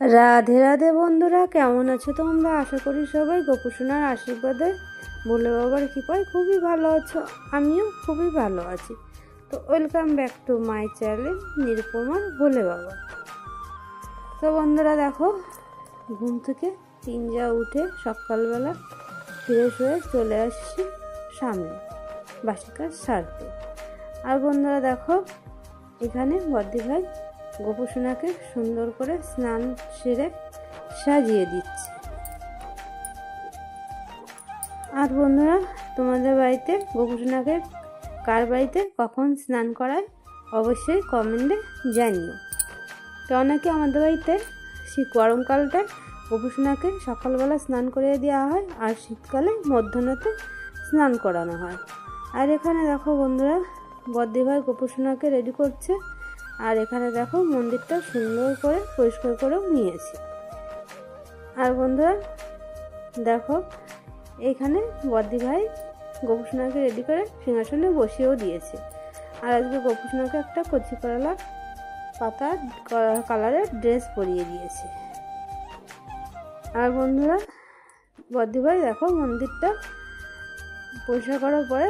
রাধে রাধে বন্ধুরা, কেমন আছো তোমরা? আশা করি সবাই গোপুসোনার আশীর্বাদে ভোলে বাবার কৃপায় খুবই ভালো আছো। আমিও খুবই ভালো আছি। তো welcome back to my channel নিরুপমার ভোলে বাবা। তো বন্ধুরা দেখো, ঘুম থেকে তিনজা উঠে সকালবেলা ফ্রেশ হয়ে চলে আসছি সামনে বাসি কাজ সারতে। আর বন্ধুরা দেখো, এখানে বদ্দি ভাই গোপুসোনাকে সুন্দর করে স্নান সেরে সাজিয়ে দিচ্ছে। আর বন্ধুরা, তোমাদের বাড়িতে গোপুসোনাকে কার বাড়িতে কখন স্নান করায় অবশ্যই কমেন্টে জানিও। তো অনেকে আমাদের বাড়িতে গরমকালটায় গোপুসোনাকে সকালবেলা স্নান করিয়ে দেওয়া হয়, আর শীতকালে মধ্যাহ্নতে স্নান করানো হয়। আর এখানে দেখো বন্ধুরা, বদ্দি ভাই গোপুসোনাকে রেডি করছে। আর এখানে দেখো মন্দিরটা সুন্দর করে পরিষ্কার করেও নিয়েছে। আর বন্ধুরা দেখো, এইখানে বদ্দি ভাই গোপুসোনাকে রেডি করে সিংহাসনে বসিয়েও দিয়েছে। আর আজকে গোপুসোনাকে একটা কচি কলা পাতা কালারের ড্রেস পরিয়ে দিয়েছে। আর বন্ধুরা, বদ্দি ভাই দেখো মন্দিরটা পরিষ্কার করার পরে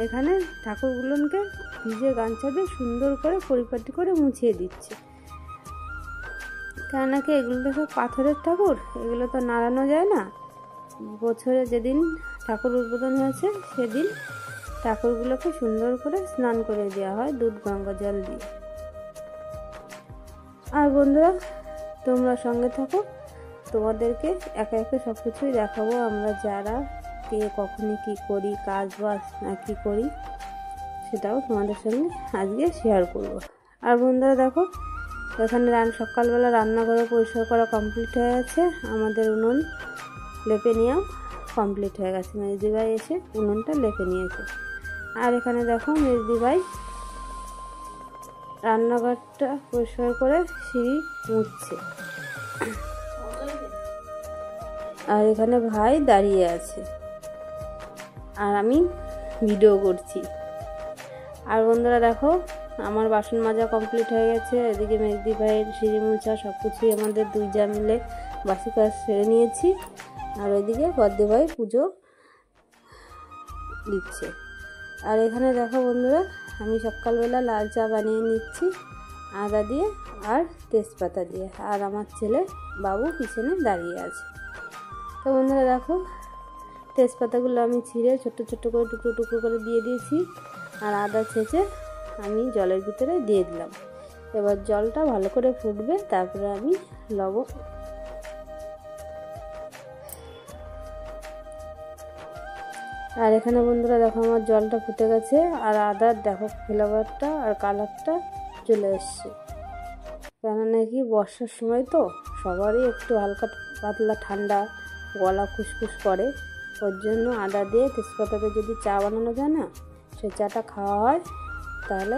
এখানে ঠাকুরগুলোকে ভিজে গামছা দিয়ে সুন্দর করে পরিপাটি করে মুছিয়ে দিচ্ছে। কেন নাকি এগুলো তো সব পাথরের ঠাকুর, এগুলো তো নাড়ানো যায় না। বছরে যেদিন ঠাকুর উদ্বোধন হয়েছে সেদিন ঠাকুরগুলোকে সুন্দর করে স্নান করে দেওয়া হয় দুধ গঙ্গা জল দিয়ে। আর বন্ধুরা তোমরা সঙ্গে থাকো, তোমাদেরকে একে একে সব কিছুই দেখাবো। আমরা যারা কে কখনই কী করি, কাজ বাজ না কী করি, সেটাও তোমাদের সঙ্গে আজকে শেয়ার করব। আর বন্ধুরা দেখো, এখানে সকালবেলা রান্নাঘরে পরিষ্কার করা কমপ্লিট হয়ে গেছে। আমাদের উনুন লেপে নেওয়াও কমপ্লিট হয়ে গেছে। মেজদি ভাই এসে উনুনটা লেপে নিয়েছে। আর এখানে দেখো মেজদি ভাই রান্নাঘরটা পরিষ্কার করে সিঁড়ি মুছছে। আর এখানে ভাই দাঁড়িয়ে আছে আর আমি ভিডিও করছি। আর বন্ধুরা দেখো, আমার বাসন মাজা কমপ্লিট হয়ে গেছে। এদিকে মেজদি ভাইয়ের সিঁড়ি মোছা সব কিছুই আমাদের দুই যা মিলে বাসি কাজ সেরে নিয়েছি। আর ওইদিকে বদ্দি ভাই পুজো দিচ্ছে। আর এখানে দেখো বন্ধুরা, আমি সকালবেলা লাল চা বানিয়ে নিচ্ছি আদা দিয়ে আর তেজপাতা দিয়ে। আর আমার ছেলে বাবু পিছনে দাঁড়িয়ে আছে। তো বন্ধুরা দেখো, তেজপাতাগুলো আমি ছিঁড়ে ছোট্ট ছোট্ট করে টুকরো টুকরো করে দিয়ে দিয়েছি। আর আদা ছেঁচে আমি জলের ভিতরে দিয়ে দিলাম। এবার জলটা ভালো করে ফুটবে, তারপরে আমি লবণ আর এখানে বন্ধুরা দেখো আমার জলটা ফুটে গেছে। আর আদার দেখো ফ্লেভারটা আর কালারটা চলে এসছে। কেন নাকি বর্ষার সময় তো সবারই একটু হালকা পাতলা ঠান্ডা গলা খুসখুস করে, ওর জন্য আদা দিয়ে তেজপাতাতে যদি চা বানানো যায় না, সেই চাটা খাওয়া হয়, তাহলে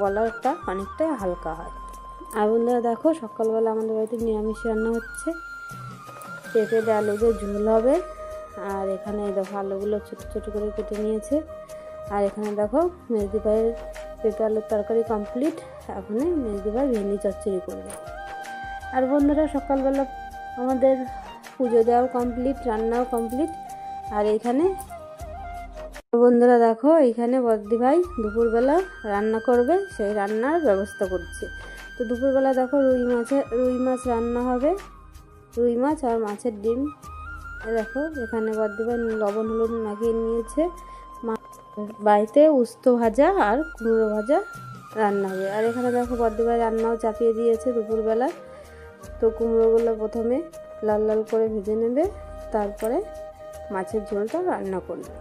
গলাটা অনেকটাই হালকা হয়। আর বন্ধুরা দেখো, সকালবেলা আমাদের বাড়িতে নিরামিষ রান্না হচ্ছে। পেঁপে দিয়ে আলু দিয়ে ঝোল হবে। আর এখানে দেখো আলুগুলো ছোটো ছোটো করে কেটে নিয়েছে। আর এখানে দেখো মেজদি ভাইয়ের পেঁপে আলুর তরকারি কমপ্লিট। এখন মেজদি ভাই ভেন্ডি চচ্চড়ি করবে। আর বন্ধুরা সকালবেলা আমাদের পুজো দেওয়াও কমপ্লিট, রান্নাও কমপ্লিট। আর এইখানে বন্ধুরা দেখো, এইখানে বদ্দি ভাই দুপুরবেলা রান্না করবে, সেই রান্নার ব্যবস্থা করছে। তো দুপুরবেলা দেখো রুই মাছ রান্না হবে, রুই মাছ আর মাছের ডিম। দেখো এখানে বদ্দি ভাই লবণ হলুদ মাখিয়ে নিয়েছে। বাড়িতে উস্ত ভাজা আর কুমড়ো ভাজা রান্না হবে। আর এখানে দেখো বদ্দি ভাই রান্নাও চাপিয়ে দিয়েছে দুপুরবেলা। তো কুমড়োগুলো প্রথমে লাল লাল করে ভেজে নেবে, তারপরে মাছের ঝোলটা রান্না করবে।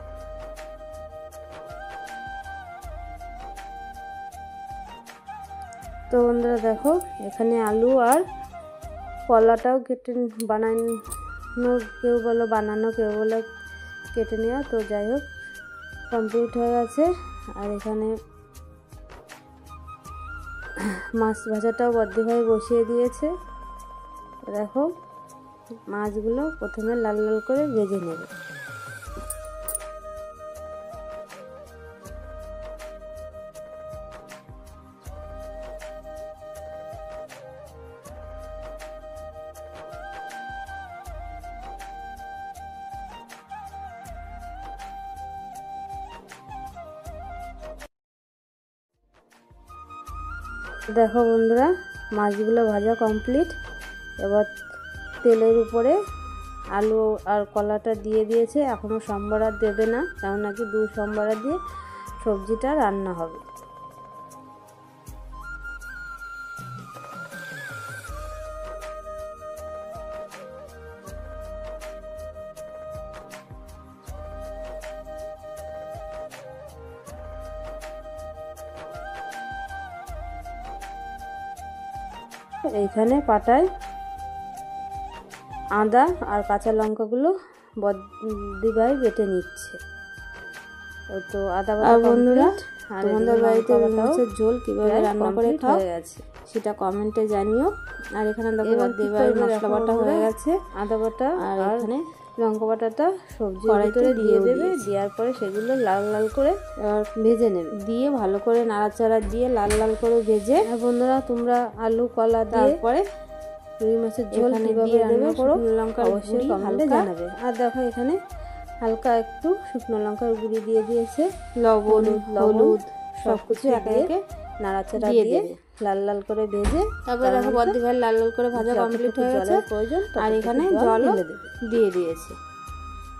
তো বন্ধুরা দেখো, এখানে আলু আর কলাটাও কেটে বানানো, কেউ বলো বানানো, কেউ বলে কেটে নেওয়া। তো যাই হোক কমপ্লিট হয়ে গেছে। আর এখানে মাছ ভাজাটাও বদ্দি ভাই বসিয়ে দিয়েছে। দেখো মাছগুলো প্রথমে লাল লাল করে ভেজে নেবে। দেখো বন্ধুরা, মাছগুলো ভাজা কমপ্লিট। এবার তেলের উপরে আলু আর কলাটা দিয়ে দিয়েছে। এখনও সম্বরা দেবে না, কারণ নাকি 2 সম্বরা দিয়ে সবজিটা রান্না হবে। এইখানে পাটায় আদা আর কাঁচা লঙ্কাগুলো বদ্দিভাই বেটে নিচ্ছে। তো আদা বাটা বন্ধুরা, তোমাদের বাড়িতে মাছের ঝোল কিভাবে রান্না করে খাও সেটা কমেন্টে জানিও। আর এখানে দেখো বদ্দিভাই মশলা বাটা হয়ে গেছে, আদা বাটা আর এখানে লঙ্কা বাটাটা সবজি কড়াইতে দিয়ে দেবে। দেওয়ার পরে সেগুলো লাল লাল করে ভেজে নেবে, দিয়ে ভালো করে নাড়াচাড়া দিয়ে লাল লাল করে ভেজে। আর বন্ধুরা, তোমরা আলু কলা তারপরে রুই মাছের ঝোল কিভাবে রান্না করো লঙ্কা অবশ্যই কমেন্টে জানাবে। আর দেখো এখানে হালকা একটু শুকনো লঙ্কার গুঁড়ি দিয়ে দিয়েছে, লবণ হলুদ সবকিছু একে একে নাড়াচাড়া দিয়ে লাল লাল করে ভেজে। তারপরে দেখো বদ্দিভাই লাল লাল করে ভাজা কমপ্লিট হয়ে গেছে। প্রয়োজন আর এখানে জল দিয়ে দিয়েছে।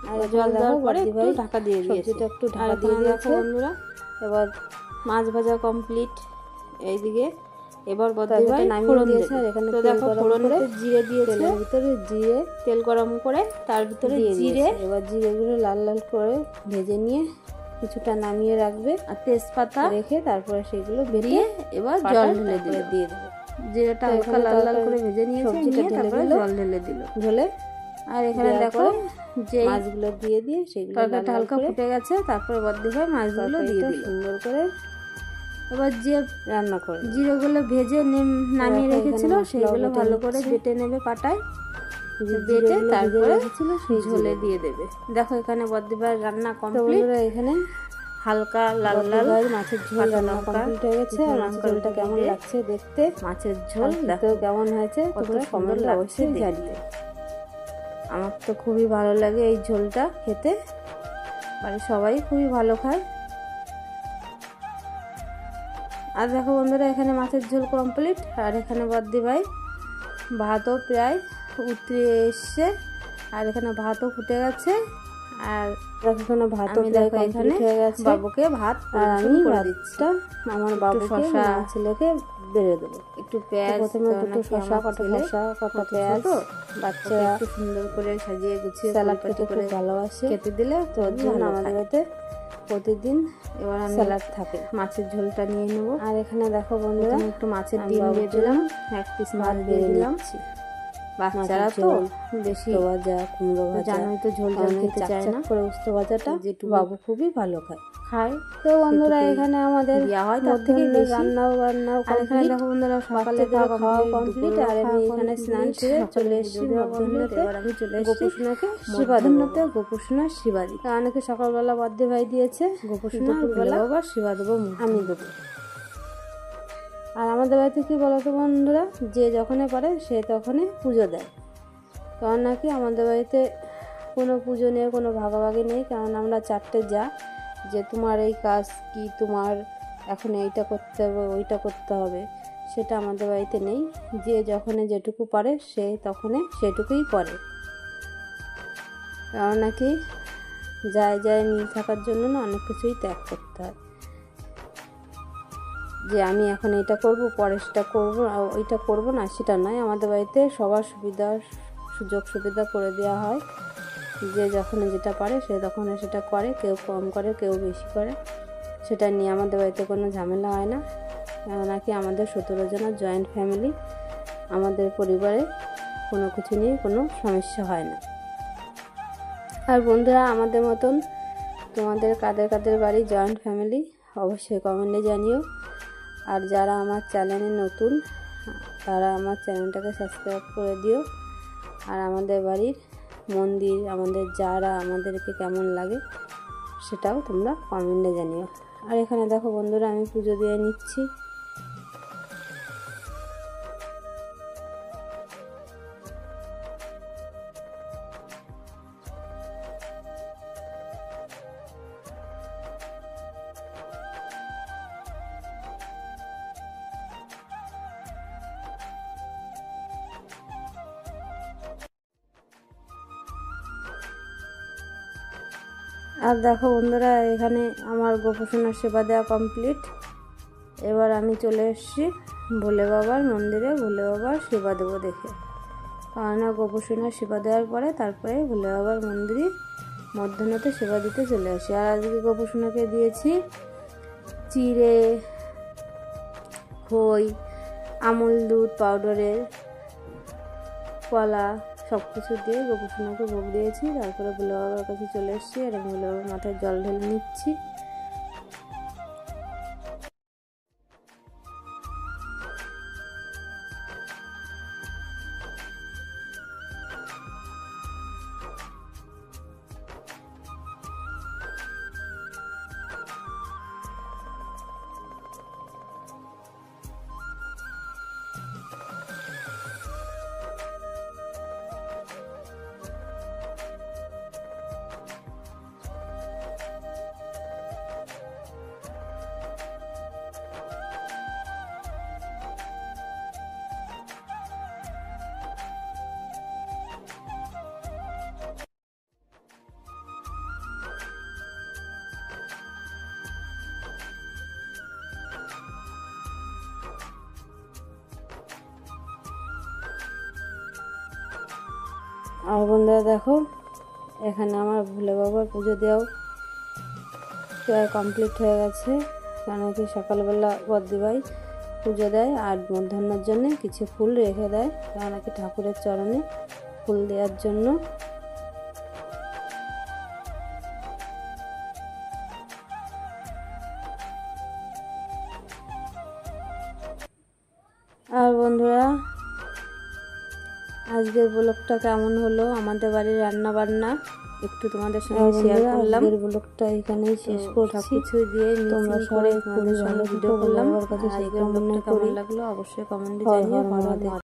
আর জল দেওয়ার পরে একটু ঢাকা দিয়ে দিয়েছে, একটু ঢাকা দিয়ে দিয়েছে বন্ধুরা। এবার মাছ ভাজা কমপ্লিট। এইদিকে এবার বদ্দিভাই নামিয়ে দিয়েছে। আর এখানে তো দেখো ফোড়নে জিরে দিয়েছে, তেলের ভিতরে জিরে তেল গরম করে তার ভিতরে জিরে, এবার জিরেগুলো লাল লাল করে ভেজে নিয়ে কিছুটা নামিয়ে রাখবে। আর তেজপাতা রেখে তারপরে সেগুলো বেরিয়ে এবার জল ঢেলে দিয়ে দেবে। জিরেটা হালকা লাল লাল করে ভেজে নিয়েছে, তারপরে জল ঢেলে দিল ঝোলে। আর এখানে দেখো যে মাছগুলো দিয়ে সেগুলো তরকারিটা হালকা ফুটে গেছে। তারপরে বদ্দিভাই মাছগুলো দিয়ে দিল সুন্দর করে। এবার যে রান্না করে জিরেগুলো ভেজে নামিয়ে রেখেছিল সেগুলো ভালো করে বেটে নেবে পাটায়, বেটে তারপরে সেই ঝোলে দিয়ে দেবে। দেখো এখানে বদ্দিভাই রান্না কমপ্লিট। এখানে হালকা লাল লাল মাছের ঝোল রান্না কমপ্লিট হয়ে গেছে। আর মাছের ঝোলটা কেমন লাগছে দেখতে, মাছের ঝোল দেখো কেমন হয়েছে তোমরা কমেন্টে অবশ্যই জানিও। আমার তো খুবই ভালো লাগে এই ঝোলটা খেতে, বাড়ির সবাই খুবই ভালো খায়। আর দেখো বন্ধুরা, এখানে মাছের ঝোল কমপ্লিট। আর এখানে বদ্দিভাই ভাতও প্রায় উতরে এসছে। আর এখানে ভাতও ফুটে গেছে। আর এখানে ভাতও প্রায় কমপ্লিট হয়ে গেছে। বাবুকে ভাত আর আমি ভাতটা আমার বাবু শসা ছেলেকে বেড়ে দেবো। একটু পেঁয়াজ, প্রথমে দুটো শসা, কটা পেঁয়াজ, বাচ্চারা একটু সুন্দর করে সাজিয়ে গুছিয়ে স্যালাড খেতে খুব ভালোবাসে, খেতে দিলে তো ওর জন্য আমাদের বাড়িতে প্রতিদিন এবার স্যালাড থাকে। মাছের ঝোলটা নিয়ে নেবো। আর এখানে দেখো বন্ধুরা, একটু মাছের ডিম দিয়ে দিলাম, 1 পিস মাছ দিয়ে দিলাম। বাচ্চারা তো বেশি ভাজা, কুমড়ো ভাজা জানোই তো ঝোল খেতে চায় না, করে উস্তো ভাজাটা যেটু বাবু খুবই ভালো খায়। তো বন্ধুরা, এখানে আমাদের তার থেকে রান্নাও আর এখানে দেখো বন্ধুরা, সকালে খাওয়া কমপ্লিট। আর আমি এখানে স্নান সেরে চলে এসেছি মধ্যে। এবার আমি চলে এসেছি গোপুসোনাকে শিবা দেবো, গোপুসোনার শিবা দিই। অনেকে সকালবেলা বদ্দিভাই দিয়েছে, গোপুসোনা দুপুরবেলা আবার শিবা দেবো আমি দেবো। আর আমাদের বাড়িতে কী বলতো বন্ধুরা, যে যখনই পারে সে তখনই পুজো দেয়। কারণ নাকি আমাদের বাড়িতে কোনো পুজো নেই, কোনো ভাগাভাগি নেই। কারণ আমরা 4টে যা, যে তোমার এই কাজ কি, তোমার এখন এইটা করতে হবে ওইটা করতে হবে, সেটা আমাদের বাড়িতে নেই। যে যখনই যেটুকু পারে সে তখনই সেটুকুই করে। কারণ নাকি যায় মিল থাকার জন্য না অনেক কিছুই ত্যাগ করতে হয়। যে আমি এখন এটা করব, পরে সেটা করবো, ওইটা করবো না, সেটা নয়। আমাদের বাড়িতে সবার সুযোগ সুবিধা করে দেওয়া হয়। যে যখন যেটা পারে সে তখন সেটা করে, কেউ কম করে কেউ বেশি করে, সেটা নিয়ে আমাদের বাড়িতে কোনো ঝামেলা হয় না। নাকি আমাদের 17 জনের জয়েন্ট ফ্যামিলি, আমাদের পরিবারে কোনো কিছু নিয়ে কোনো সমস্যা হয় না। আর বন্ধুরা, আমাদের মতন তোমাদের কাদের বাড়ি জয়েন্ট ফ্যামিলি অবশ্যই কমেন্টে জানিও। আর যারা আমার চ্যানেলে নতুন তারা আমার চ্যানেলটাকে সাবস্ক্রাইব করে দিও। আর আমাদের বাড়ির মন্দির, আমাদের যারা আমাদেরকে কেমন লাগে সেটাও তোমরা কমেন্টে জানিও। আর এখানে দেখো বন্ধুরা, আমি পুজো দিয়ে নিচ্ছি। আর দেখো বন্ধুরা, এখানে আমার গোপোষণার সেবা দেওয়া কমপ্লিট। এবার আমি চলে এসেছি ভোলে বাবার মন্দিরে ভোলে বাবার সেবা দেবো দেখে। কেননা গোপোষণার সেবা দেওয়ার পরে তারপরে ভোলে বাবার মন্দিরে মধ্যাহ্নতে সেবা দিতে চলে আসি। আর আজকে গোপোষণাকে দিয়েছি চিড়ে, খই, আমুল দুধ পাউডারের, কলা সব কিছু দিয়ে গোপোষণাকে ভোগ দিয়েছি। তারপরে ভোলে বাবার কাছে চলে এসেছি আর আমি ভোলে বাবার মাথায় জল ঢেলে নিচ্ছি। আর বন্ধুরা দেখো, এখানে আমার ভোলে বাবার পুজো দেওয়াও প্রায় কমপ্লিট হয়ে গেছে। কেন কি সকালবেলা বদ্দিভাই পুজো দেয় আর মধ্যাহ্নের জন্য কিছু ফুল রেখে দেয়, কেন কি ঠাকুরের চরণে ফুল দেওয়ার জন্য। আর বন্ধুরা, আজকের ব্লগটা কেমন হলো, আমাদের বাড়ির রান্না বান্না একটু তোমাদের সঙ্গে শেয়ার করলাম। আজকের ব্লগটা এখানেই শেষ করছি। সবকিছু দিয়ে তোমরা সবাই তোমাদের সঙ্গে ভিডিও করলাম। আজকের ব্লগটা কেমন লাগলো অবশ্যই কমেন্টে জানিও।